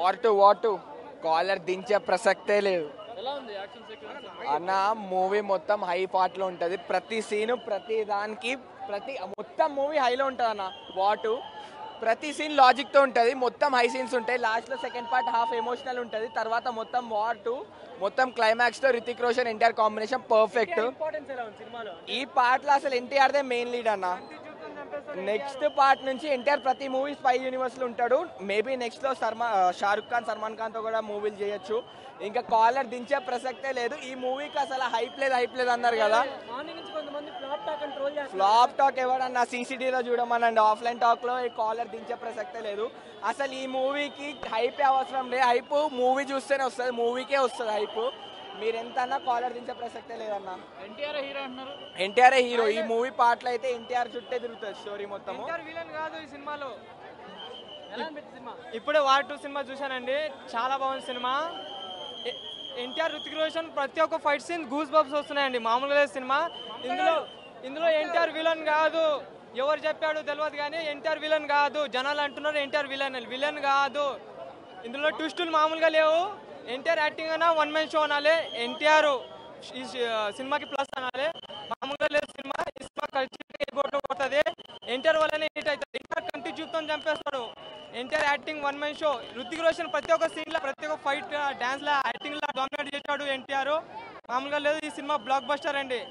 వాటు caller దించే ప్రసక్తే లేదు ఎలా ఉంది యాక్షన్ సీక్వెన్స్? అన్న. మూవీ మొత్తం హై పార్ట్ లో ఉంటది. ప్రతి సీను ప్రతి దానికి మొత్తం మూవీ హైలో ఉంటది అన్న. వాటు ప్రతి సీన్ లాజిక్ తో ఉంటది. మొత్తం హై సీన్స్ ఉంటాయి. లాస్ట్ లో సెకండ్ పార్ట్ హాఫ్ ఎమోషనల్ ఉంటది. తర్వాత మొత్తం వాటు మొత్తం క్లైమాక్స్ తో Hrithik Roshan NTR combination perfect. Importance ఎలా ఉంది సినిమాలో? ఈ పార్ట్ లో అసలు ఎన్టీఆర్ దే మెయిన్ లీడ్ అన్న. నెక్స్ట్ పార్ట్ నుంచి ఎన్టీఆర్ ప్రతి మూవీ స్పై యూనివర్స్ లో ఉంటాడు. మేబీ నెక్స్ట్ లో షారుఖ్ ఖాన్ సల్మాన్ ఖాన్ తో కూడా మూవీలు చేయొచ్చు. ఇంకా కాలర్ దించే ప్రసక్తే లేదు. ఈ మూవీకి అసలు హైప్ లేదు అన్నారు కదా. మార్నింగ్ నుంచి కొంతమంది ఫ్లాప్ టాక్ అని ట్రోల్ చేస్తారు. ఫ్లాప్ టాక్ ఎవడన్నా సీసీటీవీలో చూడమనండి. ఆఫ్లైన్ టాక్ లో ఈ కాలర్ దించే ప్రసక్తే లేదు. అసలు ఈ మూవీకి హైప్ అవసరం లేదు. హైప్ మూవీ చూస్తేనే వస్తుంది. మూవీకే వస్తుంది హైప్. మీరు ఎంతన్నా కాలర్ దించే ప్రసక్తే లేదన్నా. ఎన్టీఆర్ హీరో అంటున్నారు. ఎన్టీఆర్ హీరో. ఈ మూవీ పాటలు అయితే ఎన్టీఆర్ చుట్టే తిరుగుతుంది స్టోరీ మొత్తం. ఎన్టీఆర్ విలన్ కాదు ఈ సినిమాలో. ఎలా అనిపించింది సినిమా? ఇప్పుడే వార్ 2 సినిమా చూశానండి. చాలా బాగుంది సినిమా. ఎన్టీఆర్ రుతిక్ రోషన్ ప్రతి ఒక్క ఫైట్ సీన్ గూస్ బంప్స్ వస్తున్నాయండి. మామూలుగా లేదు సినిమా. ఇందులో ఎన్టీఆర్ విలన్ కాదు. ఎవరు చెప్పాడు తెలియదు కానీ ఎన్టీఆర్ విలన్ కాదు. జనాలు అంటున్నారు ఎన్టీఆర్ విలన్ కాదు. ఇందులో ట్విస్టులు మామూలుగా లేవు. ఎన్టీఆర్ యాక్టింగ్ అయినా వన్ మ్యాన్ షో అనాలి. ఎన్టీఆర్ ఈ సినిమాకి ప్లస్ అనాలి. మామూలుగా లేదు సినిమా. ఈ సినిమా కల్చర్ కొడుతుంది. ఎన్టీఆర్ వల్లనే హిట్ అవుతుంది. ఎన్టీఆర్ కంటి చూపుతో చంపేస్తాడు. NTR acting one man show. Ruthik Roshan ప్రతి ఒక్క సీన్ లో ప్రతి ఒక్క ఫైట్ డాన్స్ లా యాక్టింగ్ లా డామినేట్ చేశాడు ఎన్టీఆర్. మామూలుగా లేదు. ఈ సినిమా బ్లాక్ బస్టర్ అండి.